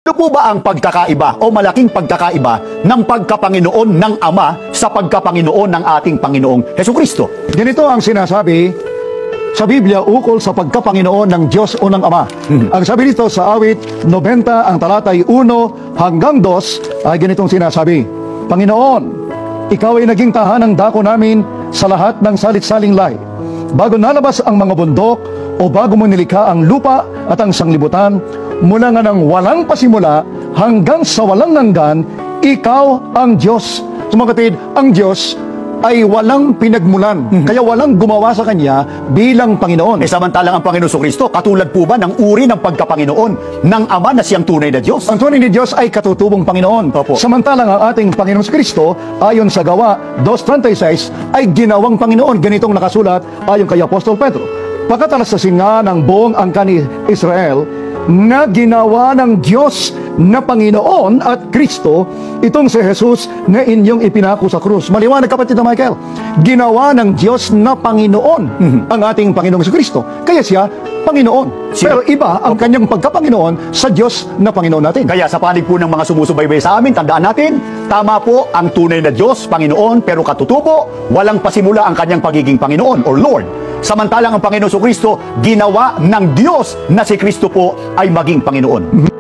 Ano po ba ang pagkakaiba o malaking pagkakaiba ng pagkapanginoon ng Ama sa pagkapanginoon ng ating Panginoong Hesukristo? Ganito ang sinasabi sa Biblia ukol sa pagkapanginoon ng Diyos o ng Ama. Ang sabi dito sa awit 90, ang talatay 1 hanggang 2, ay ganitong sinasabi: Panginoon, ikaw ay naging tahanang dako namin sa lahat ng salit-saling lahi. Bago nalabas ang mga bundok o bago mo nilikha ang lupa at ang sanglibutan, mula nga ng walang pasimula hanggang sa walang hanggan, ikaw ang Diyos. So mga kapatid, ang Diyos ay walang pinagmulan. Kaya walang gumawa sa Kanya bilang Panginoon. Samantalang ang Panginoon Hesukristo, katulad po ba ng uri ng pagkapanginoon ng Ama na siyang tunay na Diyos? Ang tunay ni Diyos ay katutubong Panginoon. Opo. Samantalang ang ating Panginoon Kristo, ayon sa Gawa 2:36, ay ginawang Panginoon. Ganitong nakasulat ayon kay Apostol Pedro: pagkatalastasin nga ng buong angkan ni Israel, na ginawa ng Diyos na Panginoon at Kristo, itong si Jesus na inyong ipinako sa krus. Maliwanag, kapatid na Michael, ginawa ng Diyos na Panginoon ang ating Panginoong Kristo. Kaya siya Panginoon. Pero iba ang kanyang pagkapanginoon sa Diyos na Panginoon natin. Kaya sa panig po ng mga sumusubaybay sa amin, tandaan natin, tama po ang tunay na Diyos, Panginoon, pero katutubo, walang pasimula ang kanyang pagiging Panginoon or Lord. Samantalang ang Panginoon Hesukristo, ginawa ng Diyos na si Kristo po ay maging Panginoon.